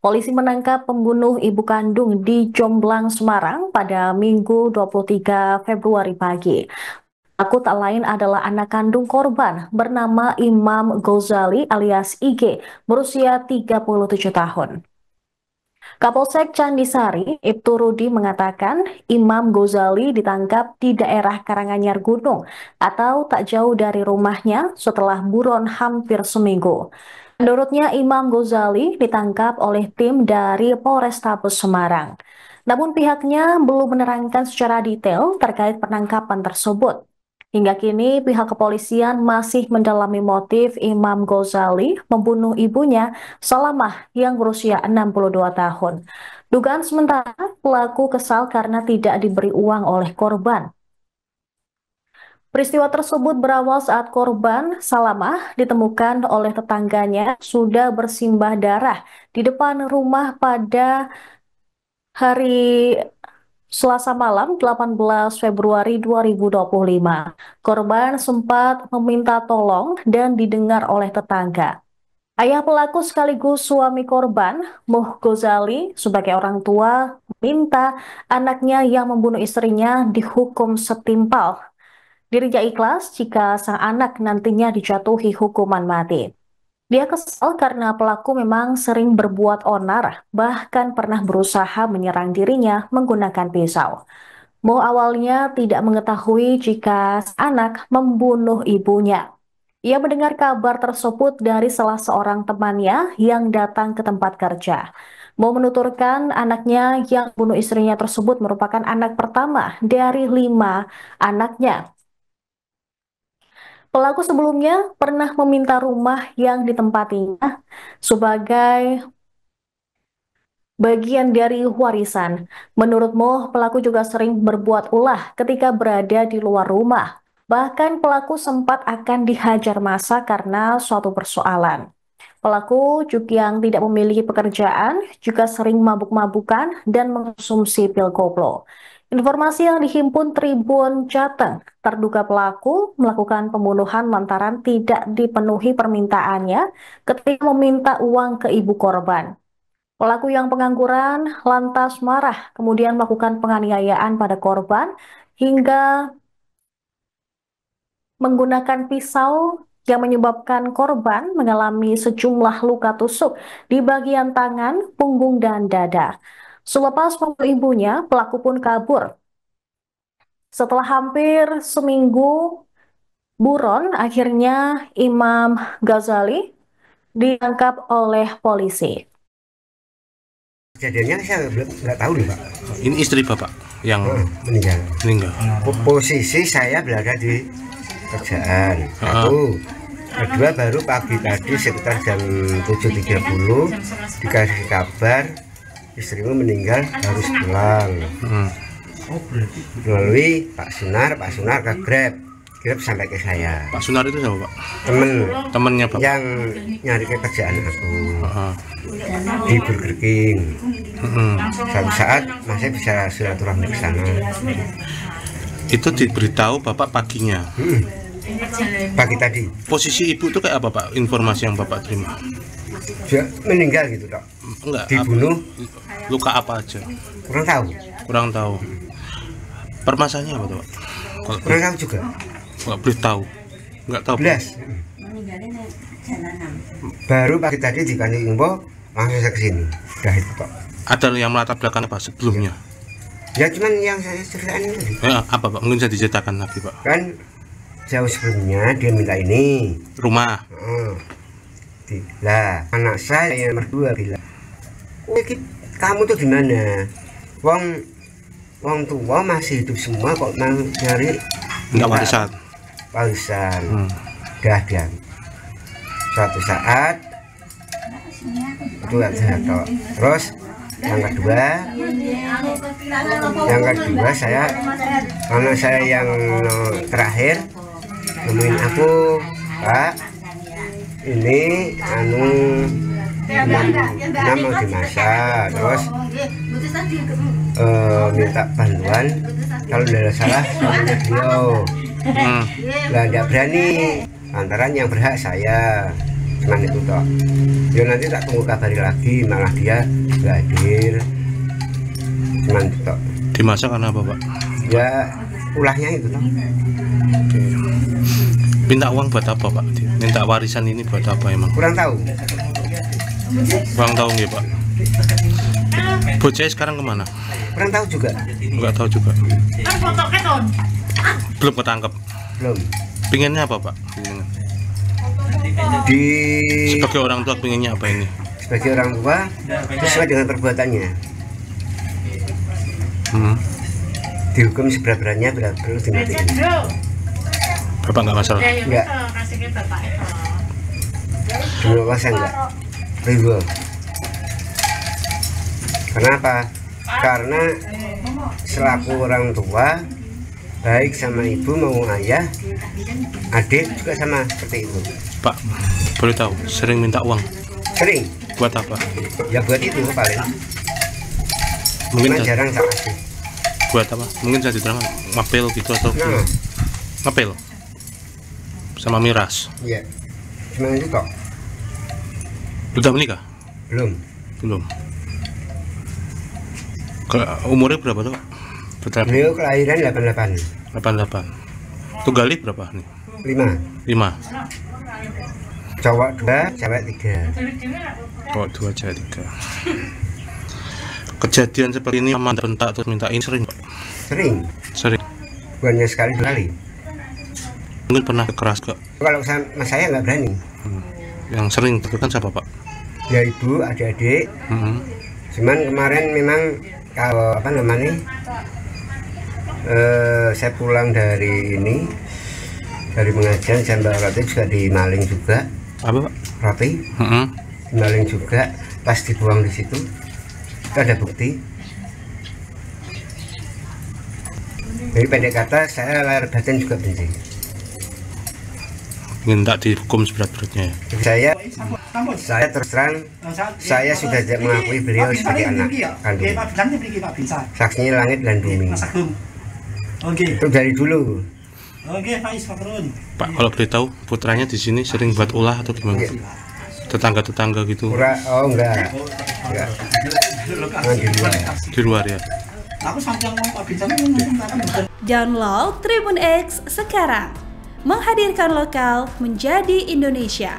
Polisi menangkap pembunuh ibu kandung di Jomblang, Semarang pada Minggu 23 Februari pagi. Pelaku tak lain adalah anak kandung korban bernama Imam Ghazali alias IG, berusia 37 tahun. Kapolsek Candisari, Ibtu Rudi mengatakan Imam Ghazali ditangkap di daerah Karanganyar Gunung atau tak jauh dari rumahnya setelah buron hampir seminggu. Menurutnya Imam Ghazali ditangkap oleh tim dari Polrestabes Semarang. Namun pihaknya belum menerangkan secara detail terkait penangkapan tersebut. Hingga kini pihak kepolisian masih mendalami motif Imam Ghazali membunuh ibunya Salamah yang berusia 62 tahun. Dugaan sementara pelaku kesal karena tidak diberi uang oleh korban. Peristiwa tersebut berawal saat korban Salamah ditemukan oleh tetangganya sudah bersimbah darah di depan rumah pada hari Selasa malam 18 Februari 2025. Korban sempat meminta tolong dan didengar oleh tetangga. Ayah pelaku sekaligus suami korban, Muh Ghazali, sebagai orang tua, minta anaknya yang membunuh istrinya dihukum setimpal. Dirinya ikhlas jika sang anak nantinya dijatuhi hukuman mati. Dia kesal karena pelaku memang sering berbuat onar, bahkan pernah berusaha menyerang dirinya menggunakan pisau. Mo awalnya tidak mengetahui jika sang anak membunuh ibunya. Ia mendengar kabar tersebut dari salah seorang temannya yang datang ke tempat kerja. Mo menuturkan anaknya yang bunuh istrinya tersebut merupakan anak pertama dari 5 anaknya. Pelaku sebelumnya pernah meminta rumah yang ditempatinya sebagai bagian dari warisan. Menurut Mo, pelaku juga sering berbuat ulah ketika berada di luar rumah. Bahkan pelaku sempat akan dihajar massa karena suatu persoalan. Pelaku juga yang tidak memiliki pekerjaan juga sering mabuk-mabukan dan mengonsumsi pil koplo. Informasi yang dihimpun Tribun Jateng, terduga pelaku melakukan pembunuhan lantaran tidak dipenuhi permintaannya ketika meminta uang ke ibu korban. Pelaku yang pengangguran lantas marah, kemudian melakukan penganiayaan pada korban hingga menggunakan pisau yang menyebabkan korban mengalami sejumlah luka tusuk di bagian tangan, punggung, dan dada. Selepas membunuh ibunya, pelaku pun kabur. Setelah hampir seminggu buron, akhirnya Imam Ghazali ditangkap oleh polisi. Kejadiannya saya nggak tahu nih Pak. Ini istri Bapak yang meninggal. meninggal. Posisi saya berada di kerjaan. Satu, kedua baru pagi tadi sekitar jam 7.30 dikasih kabar istrimu meninggal harus pulang. Melalui Pak Sunar ke Grab sampai ke saya. Pak Sunar itu siapa Pak? Temennya Bapak Yang nyari kerjaan aku di Burger King. Suatu saat masih bisa silaturahmi ke sana. Itu diberitahu Bapak paginya. Pagi tadi. Posisi ibu itu kayak apa Pak? Informasi yang Bapak terima? Dia meninggal gitu Dok. Enggak. Dibunuh. Luka apa aja? Kurang tahu. Kurang tahu. Permasalahannya apa tuh Pak? Kurang tahu juga. Nggak beritahu. Nggak tahu. Belas. Baru pagi tadi dikasih info langsung saya kesini. Udah itu Pak. Ada yang melatar belakang apa sebelumnya? Ya cuman yang saya ceritain tadi. Apa Pak? Mungkin bisa diceritakan lagi Pak. Kan jauh sebelumnya dia minta ini Rumah. Lah anak saya yang berdua bilang, kamu tuh gimana? Wong tua masih hidup semua kok mau nyari Enggak warisan. Dah dia. Suatu saat itu saya tahu. Terus yang kedua saya anak saya yang terakhir nemuin aku, Pak, ini enam mau dimasak, terus minta bantuan kalau tidak salah soalnya beliau. Lah nggak berani, lantaran yang berhak saya. cuman itu toh. Ya nanti tak tunggu kabari lagi, malah dia nggak hadir, cuman itu toh. Dimasak karena apa, Pak? Ya ulahnya itu toh. Minta uang buat apa, Pak? Minta warisan ini buat apa emang? Kurang tahu. Kurang tahu nggih, Pak. Bocah sekarang kemana? Kurang tahu juga. Enggak tahu juga. Belum ketangkep. Belum. Pinginnya apa, Pak? Di Sebagai orang tua pinginnya apa ini? sebagai orang tua sesuai dengan perbuatannya. Dihukum seberat-beratnya, berat perlu dimatiin. Bapak nggak masalah? Enggak. Demi Allah saya enggak ridho. Kenapa? Karena selaku orang tua, baik sama ibu maupun ayah, adik juga sama seperti itu. Pak, boleh tahu sering minta uang Sering. buat apa? Ya buat itu paling. Mungkin Cuma jarang tak kasih. buat apa? Mungkin saya diterang ngapel gitu atau Nah, ngapel sama miras. iya. Cuma itu kok. Sudah menikah? Belum. Belum. Umurnya berapa tuh? Berapa? Beliau kelahiran 88. 88. Tunggali berapa nih? 5. 5. Cowok 2, cewek 3. Oh, 2 cewek 3. Kejadian seperti ini aman bentak terus mintain sering, Pak? Sering. Sering. Bukannya sekali 2 kali. Mungkin pernah keras kok. Kalau sama saya nggak berani. Yang sering itu kan siapa, Pak? Ya ibu, adik-adik. Cuman kemarin memang kalau apa namanya, saya pulang dari ini, dari pengajian jam roti juga dimaling juga. Apa, Pak? Roti dimaling juga, pas dibuang di situ itu ada bukti. Jadi pendek kata, saya lahir batin juga benci. Minta dihukum seberat-beratnya ya. Jadi saya terus terang, saya sudah tidak mengakui beliau sebagai anak kandung. Saksinya langit dan bumi. Itu dari dulu. Pak, kalau boleh tahu putranya di sini sering buat ulah atau gimana? Tetangga-tetangga gitu. Oh enggak. Enggak. Di luar. Di luar ya. Download Tribun X sekarang, menghadirkan lokal menjadi Indonesia.